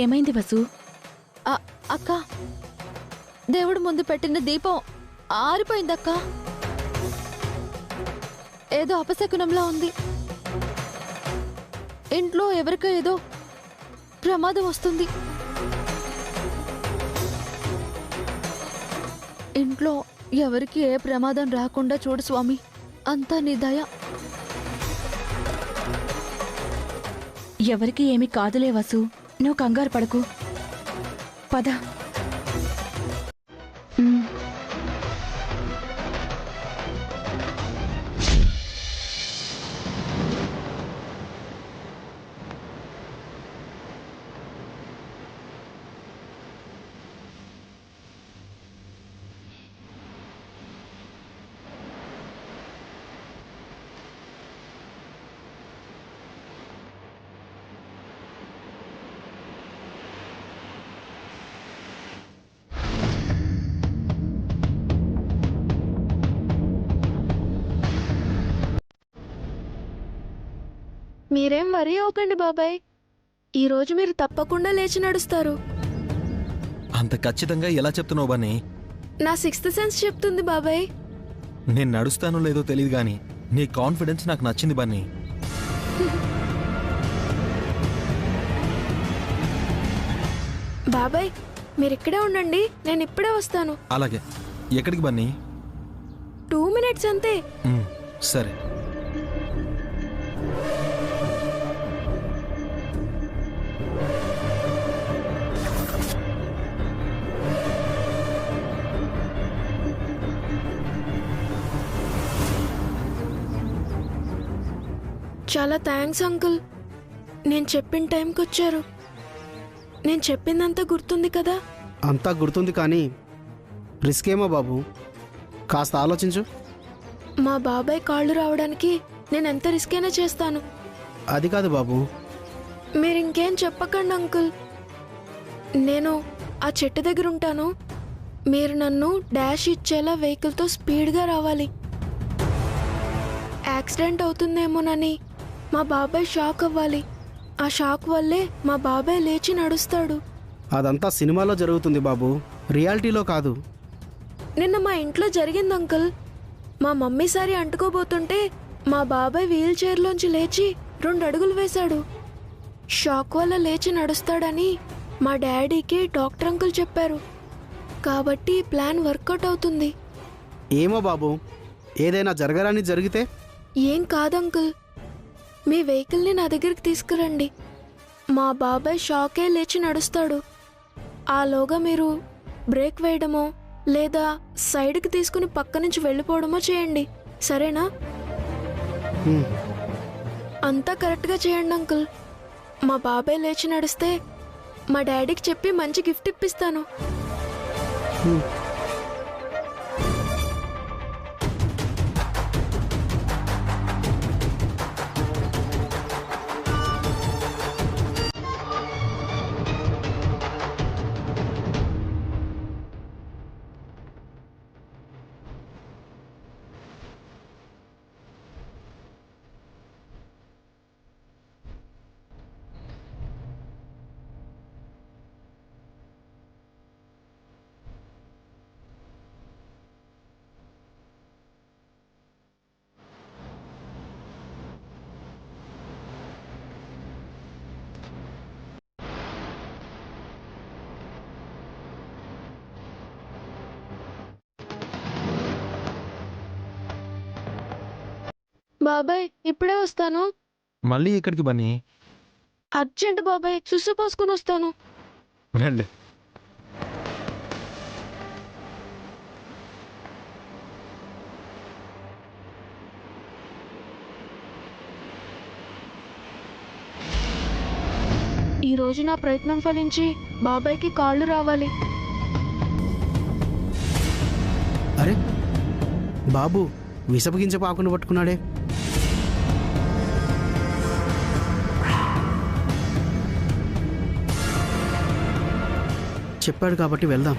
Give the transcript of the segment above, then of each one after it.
ఏమైంది వసు? అక్క, దేవుడు ముందు పెట్టిన దీపం ఆరిపోయిందక్క. ఏదో అపశకునంలా ఉంది. ఇంట్లో ఎవరికో ఏదో ప్రమాదం వస్తుంది. ఇంట్లో ఎవరికి ఏ ప్రమాదం రాకుండా చూడు స్వామి, అంతా నీ దయ. ఎవరికి ఏమీ కాదులే వసు, నువ్వు కంగారు పడకు. పద. మీరేం వరీ అవ్వకండి బాబాయ్, ఈరోజు మీరు తప్పకుండా లేచి నడుస్తారు. అంత ఖచ్చితంగా ఎలా చెప్తున్నావు బన్నీ? నా సిక్స్త్ సెన్స్ చెప్తుంది బాబాయ్. నేను నడుస్తానో లేదో తెలియదు గాని నీ కాన్ఫిడెన్స్ నాకు నచ్చింది బన్నీ. బాబాయ్ మీరిక్కడే ఉండండి, నేను ఇప్పుడే వస్తాను. అలాగే. ఎక్కడికి బన్నీ? 2 minutes అంతే. సరే. చాలా థ్యాంక్స్ అంకుల్, నేను చెప్పిన టైంకి వచ్చారు. నేను చెప్పిందంతా గుర్తుంది కదా? అంతా గుర్తుంది, కానీ రిస్క్ ఏమో బాబు, కాస్త ఆలోచించు. మా బాబాయ్ కాళ్ళు రావడానికి నేను ఎంత రిస్క్ అయినా చేస్తాను. అది కాదు బాబు. మీరు ఇంకేం చెప్పకండి అంకుల్, నేను ఆ చెట్టు దగ్గర ఉంటాను. మీరు నన్ను డాష్ ఇచ్చేలా వెహికల్తో స్పీడ్గా రావాలి. యాక్సిడెంట్ అవుతుందేమోనని మా బాబాయ్ షాక్ అవ్వాలి. ఆ షాక్ వల్లే మా బాబాయ్ లేచి నడుస్తాడు. అదంతా సినిమాలో జరుగుతుంది బాబు, రియాలిటీలో కాదు. నిన్న మా ఇంట్లో జరిగింది అంకుల్. మా మమ్మీ సారి అంటుకోబోతుంటే మా బాబాయ్ వీల్ చైర్లోంచి లేచి 2 అడుగులు వేశాడు. షాక్ వల్ల లేచి నడుస్తాడని మా డాడీకి డాక్టర్ అంకుల్ చెప్పారు. కాబట్టి ప్లాన్ వర్కౌట్ అవుతుంది. ఏమో బాబు, ఏదైనా జరగరాని జరిగితే? ఏం కాదంకుల్, మీ వెహికల్ని నా దగ్గరికి తీసుకురండి. మా బాబాయ్ షాకే లేచి నడుస్తాడు. ఆలోగా మీరు బ్రేక్ వేయడమో లేదా సైడ్కి తీసుకుని పక్క నుంచి వెళ్ళిపోవడమో చేయండి, సరేనా? అంతా కరెక్ట్గా చేయండి అంకుల్. మా బాబాయ్ లేచి నడిస్తే మా డాడీకి చెప్పి మంచి గిఫ్ట్ ఇప్పిస్తాను. బాబాయ్ ఇప్పుడే వస్తాను. మళ్ళీ ఎక్కడికి బన్నీ? అర్జెంట్ బాబాయ్, సుసు పోసుకొని వస్తాను. రండి. ఈరోజు నా ప్రయత్నం ఫలించి బాబాయ్కి కాళ్ళు రావాలి. అరే బాబు, విషపగించ పాకును పట్టుకున్నాడే. చెప్పాడు కాబట్టి వెళ్దాం.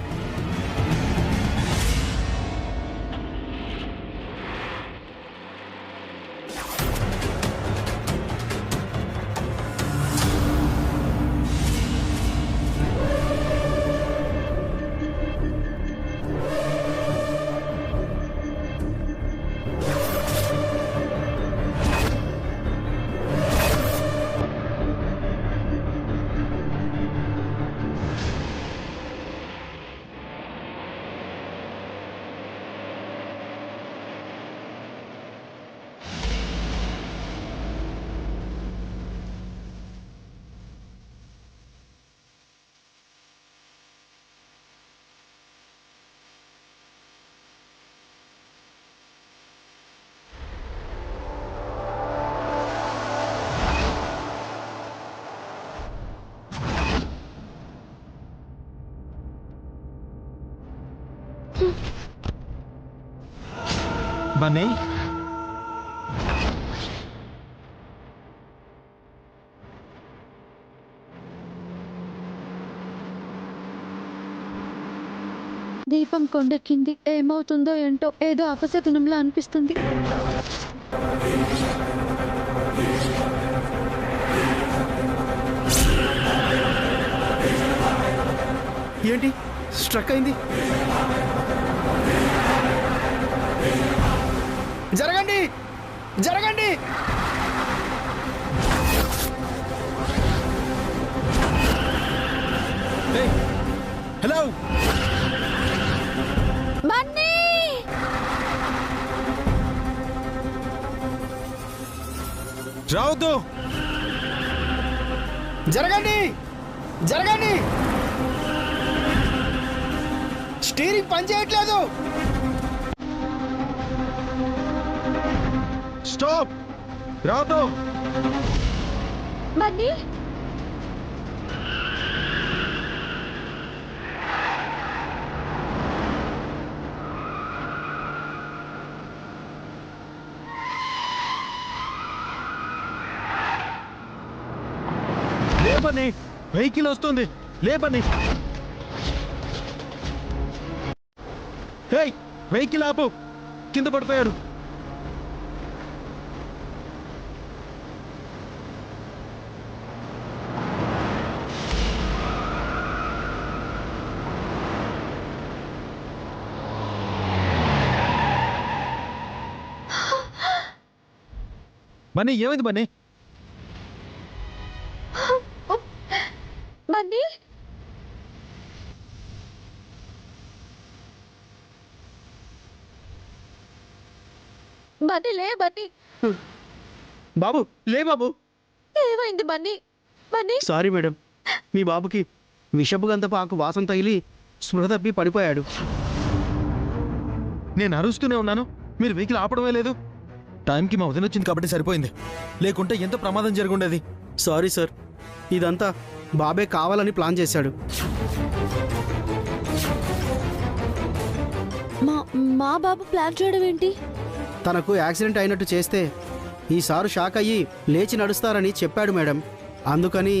బన్నీ దీపం కొండెక్కింది. ఏమవుతుందో ఏంటో, ఏదో అపశకునంలా అనిపిస్తుంది. ఏంటి స్ట్రక్ అయింది? జరగండి, జరగండి. హలో బన్నీ! రావద్దు. జరగండి, జరగండి. స్టీరింగ్ పని చేయట్లేదు. స్టాప్. రావద్దు. బన్నీ, లేపని వెహికల్ వస్తుంది. లేపని. వెహికల్ ఆపు. కింద పడిపోయాడు. బన్నీ ఏమైంది బన్నీ? బన్నీ, బన్నీ, లే బన్నీ. బాబు లే బాబు. ఏమైంది బన్నీ? బన్నీ, సారీ మేడం, మీ బాబుకి విషపు గంధపు ఆకు వాసన తగిలి స్పృహ తప్పి పడిపోయాడు. నేను అరుస్తూనే ఉన్నాను, మీరు వెహికల్ ఆపడమే లేదు. టైంకి మా వదిన వచ్చింది కాబట్టి సరిపోయింది, లేకుంటే ఎంత ప్రమాదం జరుగుండేది. సారీ సార్, ఇదంతా బాబే కావాలని ప్లాన్ చేశాడు. మా బాబు ప్లాన్ చేయడం ఏంటి? తనకు యాక్సిడెంట్ అయినట్టు చేస్తే ఈసారి షాక్ అయ్యి లేచి నడుస్తారని చెప్పాడు మేడం. అందుకని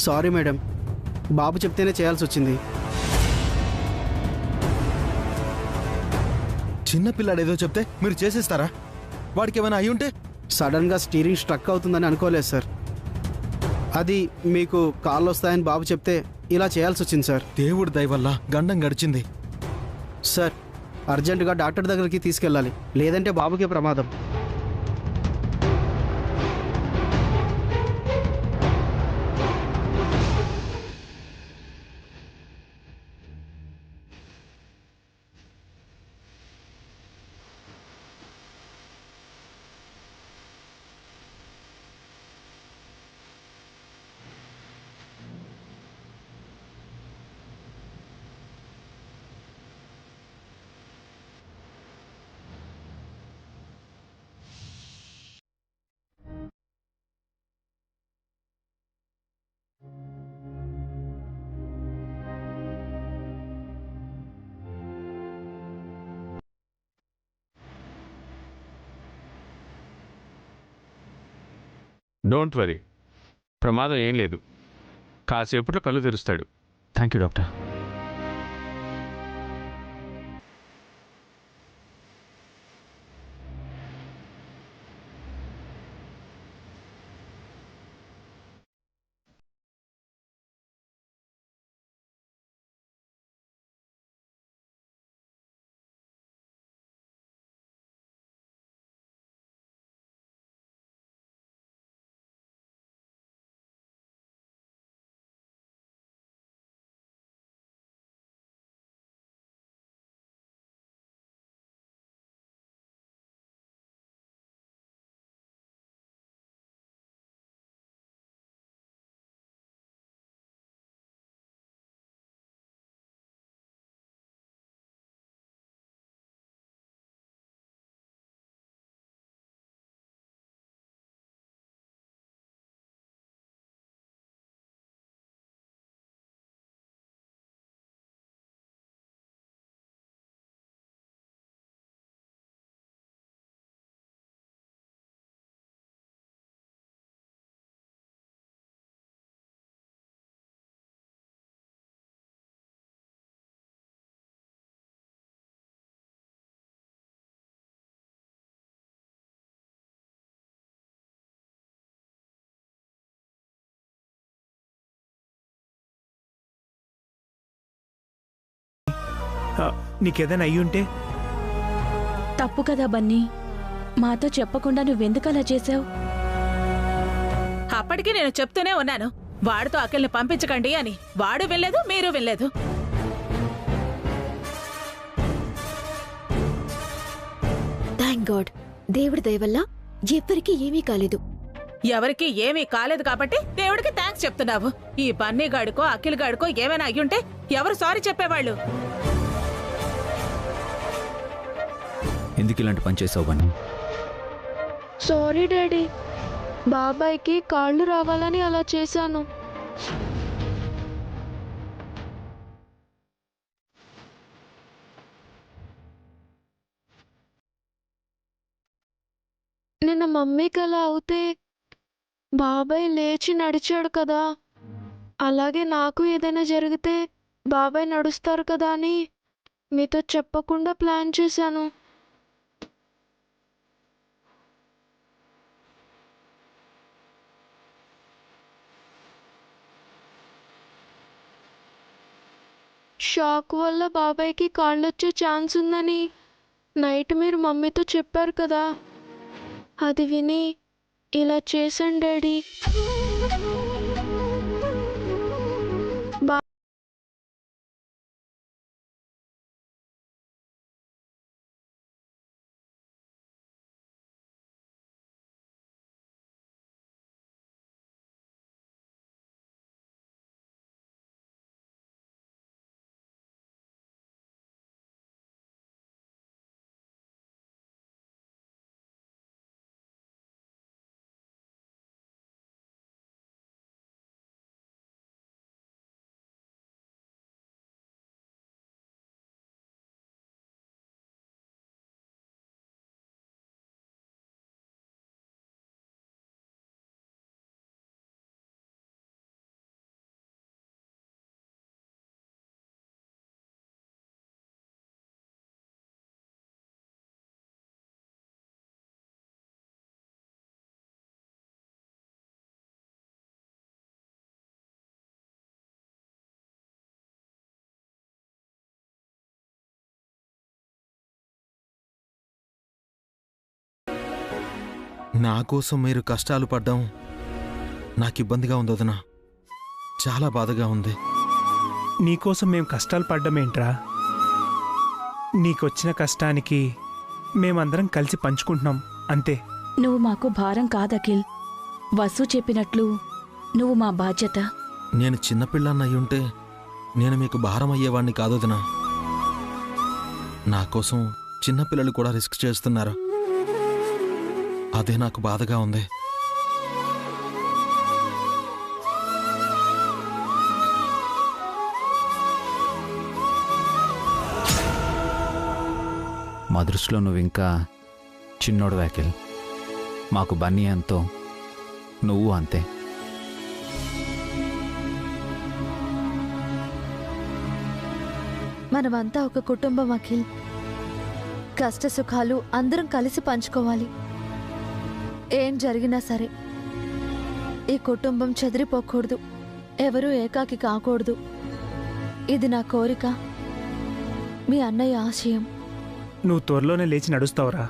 సారీ మేడం, బాబు చెప్తేనే చేయాల్సి వచ్చింది. చిన్న పిల్లాడు ఏదో చెప్తే మీరు చేసేస్తారా? వాడికి ఏమైనా అయి ఉంటే? సడన్గా స్టీరింగ్ స్ట్రక్ అవుతుందని అనుకోలేదు సార్. అది మీకు కాళ్ళు వస్తాయని బాబు చెప్తే ఇలా చేయాల్సి వచ్చింది సార్. దేవుడి దయ వల్ల గండం గడిచింది. సార్, అర్జెంటుగా డాక్టర్ దగ్గరికి తీసుకెళ్ళాలి, లేదంటే బాబుకే ప్రమాదం. డోంట్ వరీ, ప్రమాదం ఏం లేదు. కాసేపట్లో కళ్ళు తెరుస్తాడు. Thank you doctor. నీకేదైనా అయ్యుంటే? తప్పు కదా బన్నీ. మాతో చెప్పకుండా నువ్వెందుకు అలా చేశావు? అప్పటికి నేను చెప్తూనే ఉన్నాను, వాడితో అఖిల్ని పంపించకండి అని. వాడు వినలేదు, మీరు వినలేదు. థ్యాంక్ గాడ్, దేవుడి దయ వల్ల ఎవ్వరికీ ఏమీ కాలేదు. ఎవరికి ఏమీ కాలేదు కాబట్టి దేవుడికి థ్యాంక్స్ చెప్తున్నావు. ఈ బన్నీ గాడికో అఖిల్ గాడికో ఏమైనా అయ్యుంటే ఎవరు సారీ చెప్పేవాళ్ళు? ఎందుకు ఇలాంటి పని చేసావు బన్నీ? సారీ డాడీ, బాబాయ్కి కాళ్ళు రావాలని అలా చేశాను. నిన్న మమ్మీకి అలా అవుతే బాబాయ్ లేచి నడిచాడు కదా, అలాగే నాకు ఏదైనా జరిగితే బాబాయ్ నడుస్తారు కదా అని మీతో చెప్పకుండా ప్లాన్ చేశాను. షాక్ వల్ల బాబాయ్కి కాళ్ళు వచ్చే ఛాన్స్ ఉందని నైట్ మీరు మమ్మీతో చెప్పారు కదా, అది విని ఇలా చేశాను డాడీ. నా కోసం మీరు కష్టాలు పడ్డం నాకు ఇబ్బందిగా ఉంది వదినా. చాలా బాధగా ఉంది. నీకోసం మేం కష్టాలు పడ్డమేంట్రా? నీకొచ్చిన కష్టానికి మేమందరం కలిసి పంచుకుంటున్నాం అంతే. నువ్వు మాకు భారం కాదఖిల్. వసు చెప్పినట్లు నువ్వు మా బాధ్యత. నేను చిన్నపిల్లన్నయ్యుంటే నేను మీకు భారం అయ్యేవాణ్ణి కాదు వదినా. నా కోసం చిన్నపిల్లలు కూడా రిస్క్ చేస్తున్నారు. అదే నాకు బాధగా ఉంది. మా దృష్టిలో నువ్వు ఇంకా చిన్నోడు అఖిల్. మాకు బన్నీ ఎంతో, నువ్వు అంతే. మనమంతా ఒక కుటుంబం అఖిల్. కష్ట సుఖాలు అందరం కలిసి పంచుకోవాలి. ఏం జరిగినా సరే ఈ కుటుంబం చెదిరిపోకూడదు, ఎవరూ ఏకాకి కాకూడదు. ఇది నా కోరిక, మీ అన్నయ్య ఆశయం. నువ్వు త్వరలోనే లేచి నడుస్తావురా,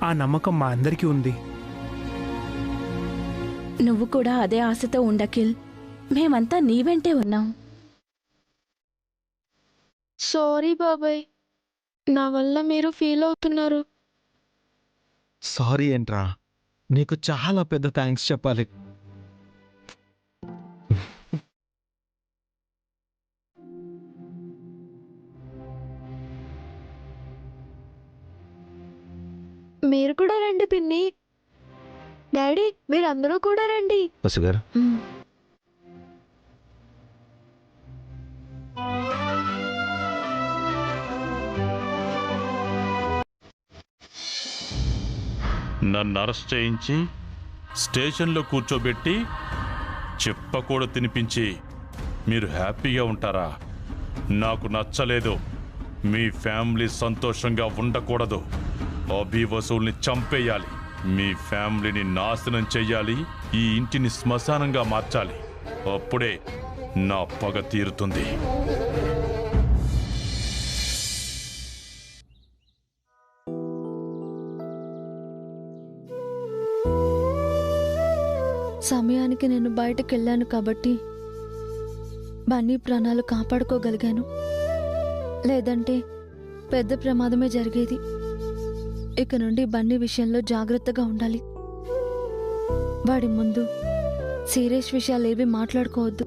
ఆ నమ్మకం మా అందరికీ ఉంది. నువ్వు కూడా అదే ఆశతో ఉండఖిల్. మేమంతా నీ వెంటే ఉన్నాం. సారీ బాబాయ్, నా వల్ల మీరు ఫీల్ అవుతున్నారు. సారీ ఏంట్రా, నీకు చాలా పెద్ద థ్యాంక్స్ చెప్పాలి. మీరు కూడా రండి పిన్ని. డాడీ, మీరందరూ కూడా రండి. వసు గారు, నన్ను అరెస్ట్ చేయించి స్టేషన్లో కూర్చోబెట్టి చెప్పకూడ తినిపించి మీరు హ్యాపీగా ఉంటారా? నాకు నచ్చలేదు. మీ ఫ్యామిలీ సంతోషంగా ఉండకూడదు. అభి వసూల్ని చంపేయాలి. మీ ఫ్యామిలీని నాశనం చెయ్యాలి. ఈ ఇంటిని శ్మశానంగా మార్చాలి. అప్పుడే నా పగ తీరుతుంది. సమయానికి నేను బయటకు వెళ్ళాను కాబట్టి బన్నీ ప్రాణాలు కాపాడుకోగలిగాను. లేదంటే పెద్ద ప్రమాదమే జరిగేది. ఇక నుండి బన్నీ విషయంలో జాగ్రత్తగా ఉండాలి. వాడి ముందు సీరియస్ విషయాలేవి మాట్లాడుకోవద్దు.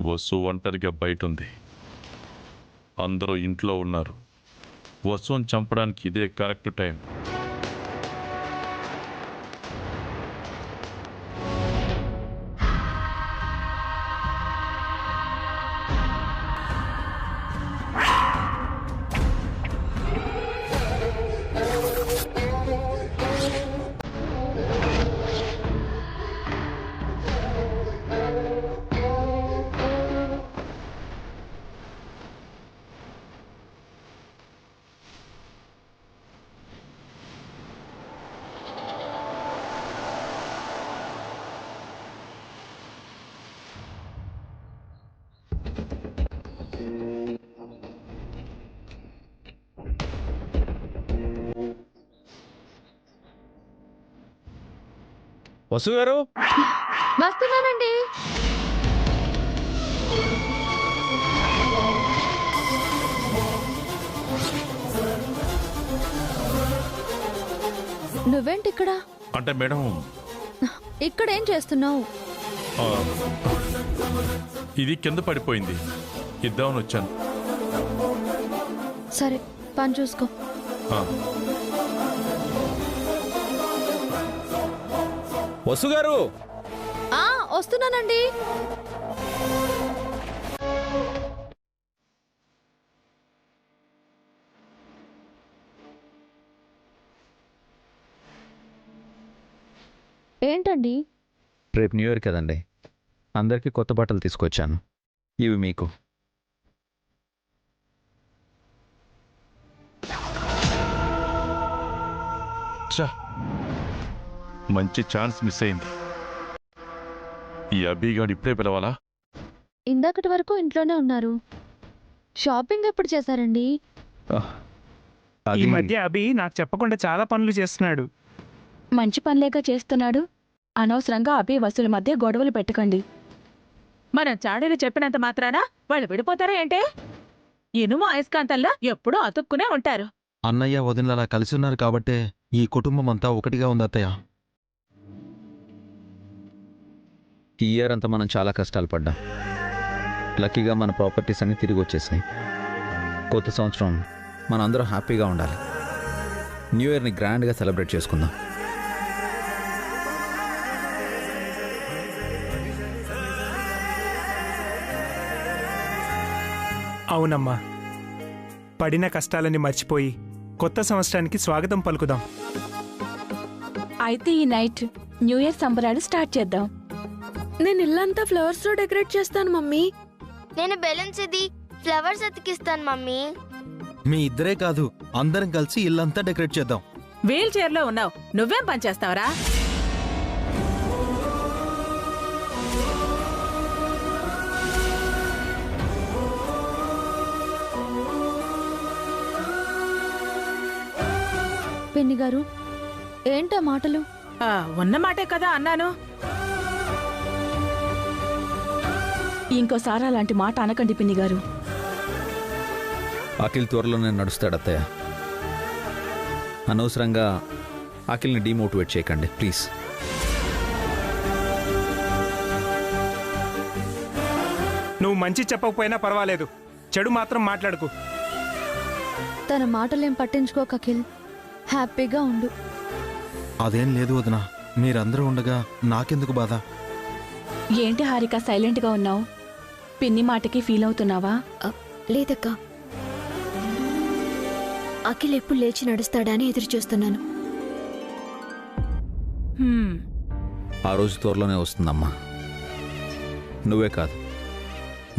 వసు ఒంటరిగా బయట ఉంది. అందరూ ఇంట్లో ఉన్నారు. వసుని చంపడానికి ఇదే కరెక్ట్ టైం. వసు గారు, వస్తున్నానండి. నువ్వేంటి ఇక్కడ? అంటే మేడం, ఇక్కడ ఏం చేస్తున్నావు? ఆ, ఇది కింద పడిపోయింది, ఇద్దామని వచ్చాను. సరే, పని చూసుకో. ఆ, వసు గారు, వస్తున్నానండి. ఏంటండి? రేపు న్యూ ఇయర్ కదండి, అందరికీ కొత్త బట్టలు తీసుకొచ్చాను. ఇవి మీకు. ఛా, మంచి ఛాన్స్ మిస్ అయింది. ఈ అభిగాడు ఇప్పుడే పిలవాలా? ఇందాకటి వరకు ఇంట్లోనే ఉన్నారు. షాపింగ్ ఎప్పుడు చేశారండి? ఈ మధ్య అభి నాకు చెప్పకుండా చాలా పనులు చేస్తున్నాడు. మంచి పనిలేక చేస్తున్నాడు. అనవసరంగా అభి వసుల మధ్య గొడవలు పెట్టకండి. మనం చాడీలు చెప్పినంత మాత్రాన వాళ్ళు విడిపోతారా ఏంటే? ఇనుము అయస్కాంతంలా ఎప్పుడూ అతుక్కునే ఉంటారు. అన్నయ్య వదినలు అలా కలిసి ఉన్నారు కాబట్టే ఈ కుటుంబం అంతా ఒకటిగా ఉంది అత్తయ్య. ఈ ఇయర్ అంతా మనం చాలా కష్టాలు పడ్డాం. లక్కీగా మన ప్రాపర్టీస్ అన్నీ తిరిగి వచ్చేసాయి. కొత్త సంవత్సరం మనందరం హ్యాపీగా ఉండాలి. న్యూ ఇయర్ని గ్రాండ్గా సెలబ్రేట్ చేసుకుందాం. అవునమ్మా, పడిన కష్టాలని మర్చిపోయి కొత్త సంవత్సరానికి స్వాగతం పలుకుదాం. అయితే ఈ నైట్ న్యూ ఇయర్ సంబరాలు స్టార్ట్ చేద్దాం. నేను ఇల్లంతా ఫ్లవర్స్ తో డెకరేట్ చేస్తాను మమ్మీ. నేను బెలూన్స్ ఇది ఫ్లవర్స్ అతికిస్తాను మమ్మీ. మీ ఇద్దరే కాదు, అందరం కలిసి ఇల్లంతా డెకరేట్ చేద్దాం. వీల్ చైర్ లో ఉన్నావు, నువ్వేం పని చేస్తావరా? పిన్ని గారు, ఏంటా మాటలు? ఉన్న మాటే కదా అన్నాను. ఇంకోసారి అలాంటి మాట అనకండి పిన్ని గారు. అఖిల్ త్వరలోనే నడుస్తాడు అత్తయ్య. అనవసరంగా అఖిల్ని డీమోటివేట్ చేయకండి ప్లీజ్. నువ్వు మంచి చెప్పకపోయినా పర్వాలేదు, చెడు మాత్రం మాట్లాడుకు. తన మాటలేం పట్టించుకోక అఖిల్, హ్యాపీగా ఉండు. అదేం లేదు వదిన, మీరందరూ ఉండగా నాకెందుకు బాధ? ఏంటి హారిక సైలెంట్గా ఉన్నావు? పిన్ని మాటకి ఫీల్ అవుతున్నావా? లేదక్క, అఖిల్ ఎప్పుడు లేచి నడుస్తాడని ఎదురు చూస్తున్నాను. ఆ రోజు త్వరలోనే వస్తుందమ్మా. నువ్వే కాదు,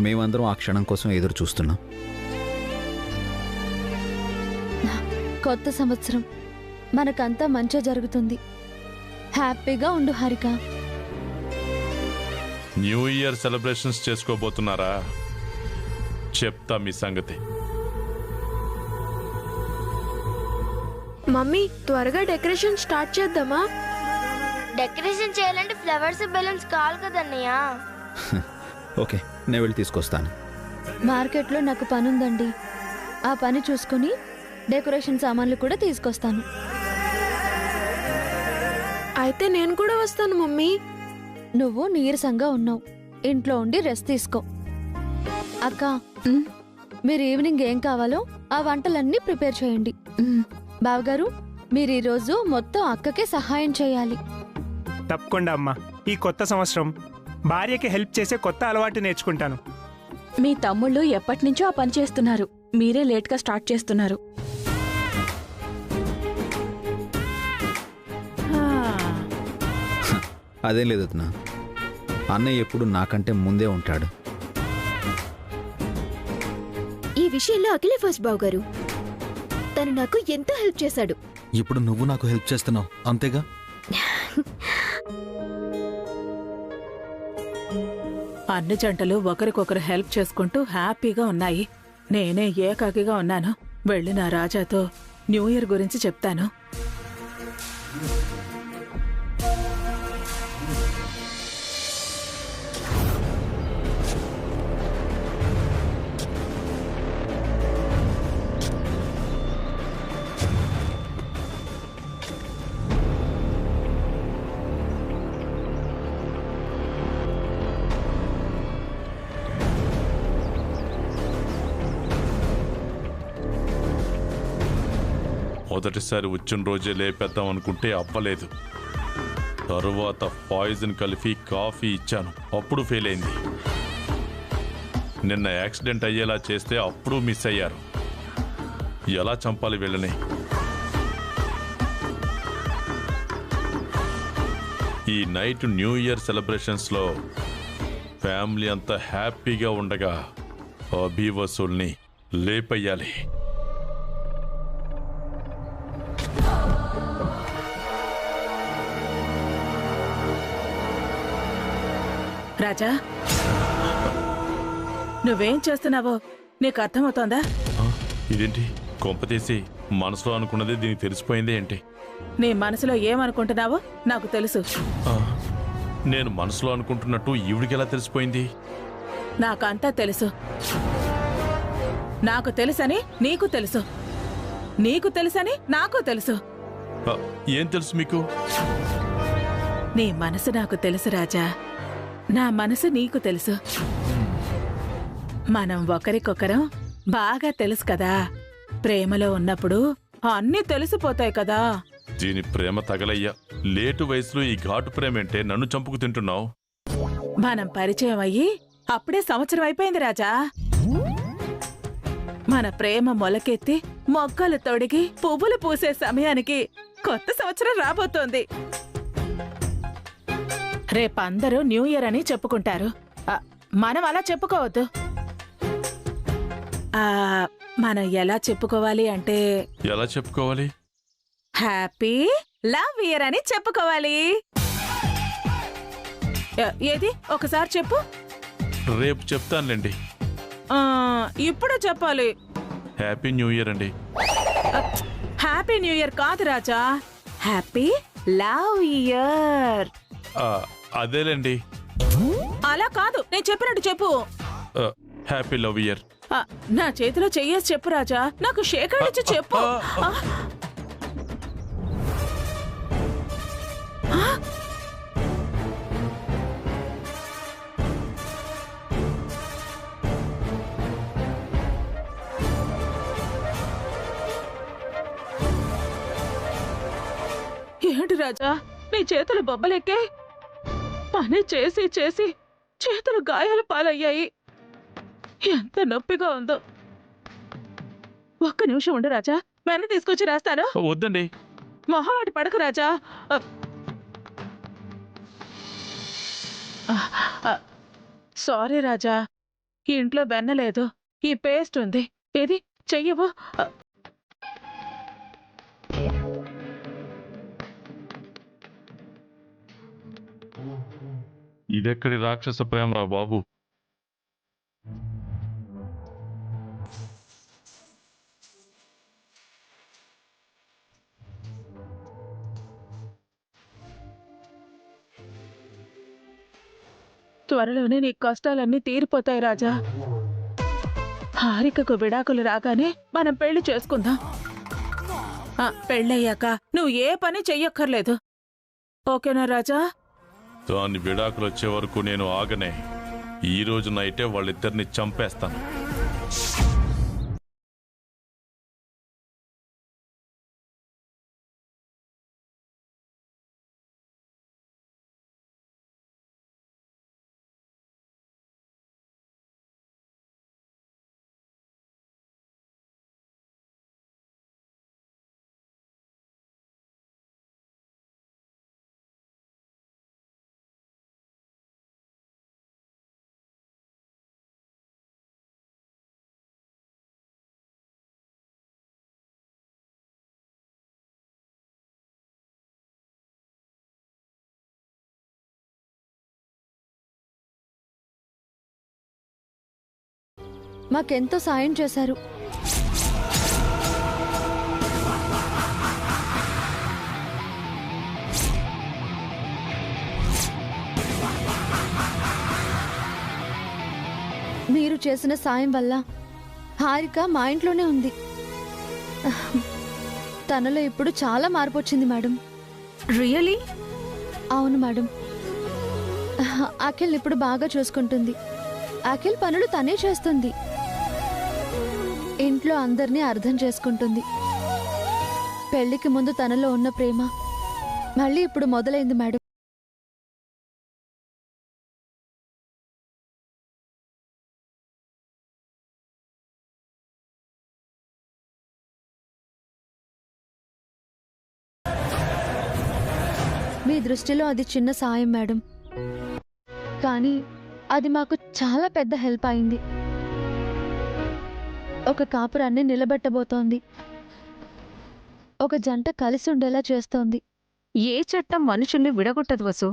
మేమందరం ఆ క్షణం కోసం ఎదురు చూస్తున్నాం. కొత్త సంవత్సరం మనకంతా మంచి జరుగుతుంది. హ్యాపీగా ఉండు హారిక. న్యూ ఇయర్ సెలబ్రేషన్స్ చేసుకోబోతున్నారా? చెప్తా మీ సంగతి. మమ్మీ త్వరగా డెకరేషన్ స్టార్ట్ చేద్దామా? డెకరేషన్ చేయాలంటే ఫ్లవర్స్ బెలూన్స్ కావాలి కదన్నయ్య. ఓకే, నేను వెళ్ళి తీసుకొస్తాను. మార్కెట్లో నాకు పని ఉందండి. ఆ పని చూసుకుని డెకరేషన్ సామాన్లు కూడా తీసుకొస్తాను. అయితే నేను కూడా వస్తాను మమ్మీ. నువ్వు నీరసంగా ఉన్నావు, ఇంట్లో ఉండి రెస్ట్ తీసుకో. అక్క, మీరు ఈవినింగ్ ఏం కావాలో ఆ వంటలన్నీ ప్రిపేర్ చేయండి. బావగారు, మీరు ఈరోజు మొత్తం అక్కకే సహాయం చేయాలి. తప్పకుండా అమ్మా. ఈ కొత్త సంవత్సరం భార్యకి హెల్ప్ చేసే కొత్త అలవాటు నేర్చుకుంటాను. మీ తమ్ముళ్ళు ఎప్పటినుంచో ఆ పని చేస్తున్నారు, మీరే లేట్గా స్టార్ట్ చేస్తున్నారు. అదేం లేదు వదినా, అన్నయ్య ఎప్పుడు నాకంటే ముందే ఉంటాడు. ఈ విషయంలో అఖిలే ఫస్ట్ బావగారు. తను నాకు ఎంతో హెల్ప్ చేశాడు. ఇప్పుడు నువ్వు నాకు హెల్ప్ చేస్తున్నావు, అంతేగా? అన్ని జంటలు ఒకరికొకరు హెల్ప్ చేసుకుంటూ హ్యాపీగా ఉన్నాయి. నేనే ఏకాకిగా ఉన్నాను. వెళ్ళి నా రాజాతో న్యూ ఇయర్ గురించి చెప్తాను. మొదటిసారి వచ్చిన రోజే లేపేద్దాం అనుకుంటే అవ్వలేదు. తరువాత పాయిజన్ కలిపి కాఫీ ఇచ్చాను, అప్పుడు ఫెయిల్ అయింది. నిన్న యాక్సిడెంట్ అయ్యేలా చేస్తే అప్పుడు మిస్ అయ్యారు. ఎలా చంపాలి వీళ్ళని? ఈ నైట్ న్యూ ఇయర్ సెలబ్రేషన్స్లో ఫ్యామిలీ అంతా హ్యాపీగా ఉండగా అభి వసూల్ని లేపయ్యాలి. రాజా, నువ్వేం చేస్తున్నావో నీకు అర్థమవుతోందా? ఇదేంటి, కొంపతీసి మనసులో అనుకున్నది దీనికి తెలిసిపోయింది ఏంటి? నీ మనసులో ఏమనుకుంటున్నావో నాకు తెలుసు. నేను మనసులో అనుకుంటున్నట్టు ఈవిడికి ఎలా తెలిసిపోయింది? నాకంతా తెలుసు. నాకు తెలుసని నీకు తెలుసు, నీకు తెలుసని నాకు తెలుసు. ఏం తెలుసు మీకు? నీ మనసు నాకు తెలుసు రాజా, నా మనసు నీకు తెలుసు. మనం ఒకరికొకరం బాగా తెలుసు కదా. ప్రేమలో ఉన్నప్పుడు అన్నీ తెలిసిపోతాయి కదా. దీని ప్రేమ తగలయ్యా. లేటు వయసులో ఈ ఘాటు ప్రేమేంటే నన్ను చంపుకు తింటున్నావు? మనం పరిచయం అయ్యి అప్పుడే సంవత్సరం అయిపోయింది రాజా. మన ప్రేమ మొలకెత్తి మొగ్గలు తొడిగి పువ్వులు పూసే సమయానికి కొత్త సంవత్సరం రాబోతోంది. రేపందరూ న్యూ ఇయర్ అని చెప్పుకుంటారు. మనం అలా చెప్పుకోవద్దు. మనం ఎలా చెప్పుకోవాలి అంటే, ఎలా చెప్పుకోవాలి? హ్యాపీ లవ్ ఇయర్ అని చెప్పుకోవాలి. ఏది ఒకసారి చెప్పు. రేపు చెప్తానులేండి. ఇప్పుడు చెప్పాలి. హ్యాపీ న్యూ ఇయర్ అండి. హ్యాపీ న్యూ ఇయర్ కాదు రాజా, హ్యాపీ లవ్ ఇయర్. అదేలేండి. అలా కాదు, నేను చెప్పినట్టు చెప్పు. Happy love year. నా చేతిలో చెయ్యేసి చెప్పు రాజా, నాకు షేక్ హ్యాండ్ ఇచ్చి చెప్పు. ఏంటి రాజా, నీ చేతులు బొబ్బలెక్కే? పని చేసి చేసి చేతులు గాయాలు పాలయ్యాయి. ఎంత నొప్పిగా ఉందో. ఒక్క నిమిషం ఉండు రాజా, వెన్న తీసుకొచ్చి రాస్తాను. వద్దండి. మొహాటి పడకు రాజా. సారీ రాజా, ఈ ఇంట్లో వెన్న లేదు. ఈ పేస్ట్ ఉంది, ఏది చెయ్యవు. ఇదెక్కడి రాక్షస ప్రేమ రా బాబు. త్వరలోనే నీ కష్టాలన్నీ తీరిపోతాయి రాజా. హారికకు విడాకులు రాగానే మనం పెళ్లి చేసుకుందాం. పెళ్ళయ్యాక నువ్వు ఏ పని చెయ్యక్కర్లేదు. ఓకేనా రాజా? దాని విడాకులు వచ్చే వరకు నేను ఆగనే. ఈ రోజు నైటే వాళ్ళిద్దరిని చంపేస్తాను. మాకెంతో సాయం చేశారు. మీరు చేసిన సాయం వల్ల హారిక మా ఇంట్లోనే ఉంది. తనలో ఇప్పుడు చాలా మార్పు వచ్చింది మేడం. రియలీ? అవును మేడం. అఖిల్ ఇప్పుడు బాగా చూసుకుంటుంది. అఖిల్ పనులు తనే చేస్తుంది. ఇంట్లో అందరినీ అర్థం చేసుకుంటుంది. పెళ్లికి ముందు తనలో ఉన్న ప్రేమ మళ్ళీ ఇప్పుడు మొదలైంది మేడం. మీ దృష్టిలో అది చిన్న సాయం మేడం, కానీ అది మాకు చాలా పెద్ద హెల్ప్ అయింది. ఒక కాపురాన్ని నిలబెట్టబోతోంది. ఒక జంట కలిసి ఉండేలా చేస్తోంది. ఏ చట్టం మనుషుల్ని విడగొట్టదు వసు.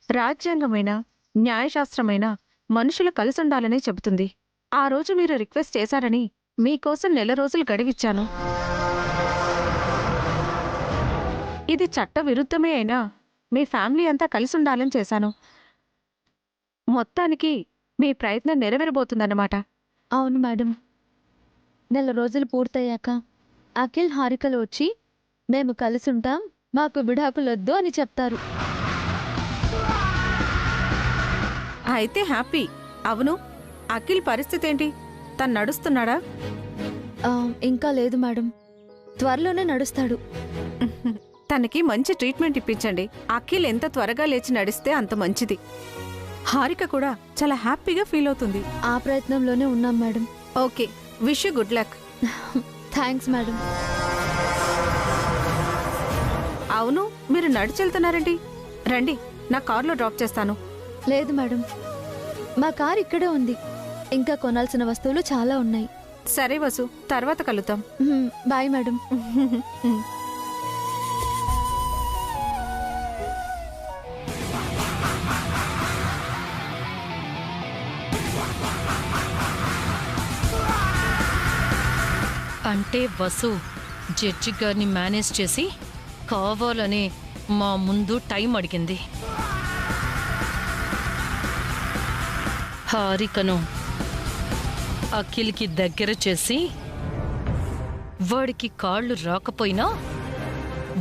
రాజ్యాంగమైనా న్యాయశాస్త్రమైనా మనుషులు కలిసి ఉండాలనే చెబుతుంది. ఆ రోజు మీరు రిక్వెస్ట్ చేశారని మీకోసం 1 రోజులు గడివిచ్చాను. ఇది చట్ట విరుద్ధమే అయినా మీ ఫ్యామిలీ అంతా కలిసి ఉండాలని చేశాను. మొత్తానికి మీ ప్రయత్నం నెరవేరబోతుందన్నమాట. అవును మేడం. 1 రోజులు పూర్తయ్యాక అఖిల్ హారికలు వచ్చి మేము కలిసి ఉంటాం, మాకు విడాకులొద్దు అని చెప్తారు. అయితే హ్యాపీ. అవును, అఖిల్ పరిస్థితి ఏంటి? తను నడుస్తున్నాడా? ఇంకా లేదు మేడం, త్వరలోనే నడుస్తాడు. తనకి మంచి ట్రీట్మెంట్ ఇప్పించండి. అఖిల్ ఎంత త్వరగా లేచి నడిస్తే అంత మంచిది. హారిక కూడా చాలా హ్యాపీగా ఫీల్ అవుతుంది. ఆ ప్రయత్నంలోనే ఉన్నాం madam. Okay, wish you good luck. Thanks madam. అవును, మీరు నడిచెళ్తున్నారండి. రండి, నా కార్లో డ్రాప్ చేస్తాను. లేదు మేడం, మా కార్ ఇక్కడే ఉంది. ఇంకా కొనాల్సిన వస్తువులు చాలా ఉన్నాయి. సరే వసు, తర్వాత కలుద్దాం. Bye madam. అంటే వసు జడ్జి గారిని మేనేజ్ చేసి కావాలని మా ముందు టైం అడిగింది. హారికను అఖిల్కి దగ్గర చేసి వాడికి కాళ్ళు రాకపోయినా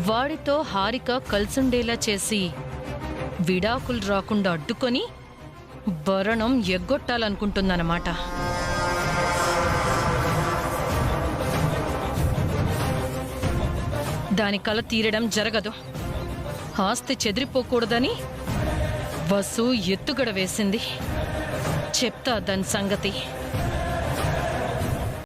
వాడితో హారిక కలిసుండేలా చేసి విడాకులు రాకుండా అడ్డుకొని భరణం ఎగ్గొట్టాలనుకుంటుందన్నమాట. దాని కల తీరడం జరగదు. ఆస్తి చెదిరిపోకూడదని వసు ఎత్తుగడ వేసింది. చెప్తా దాని సంగతి.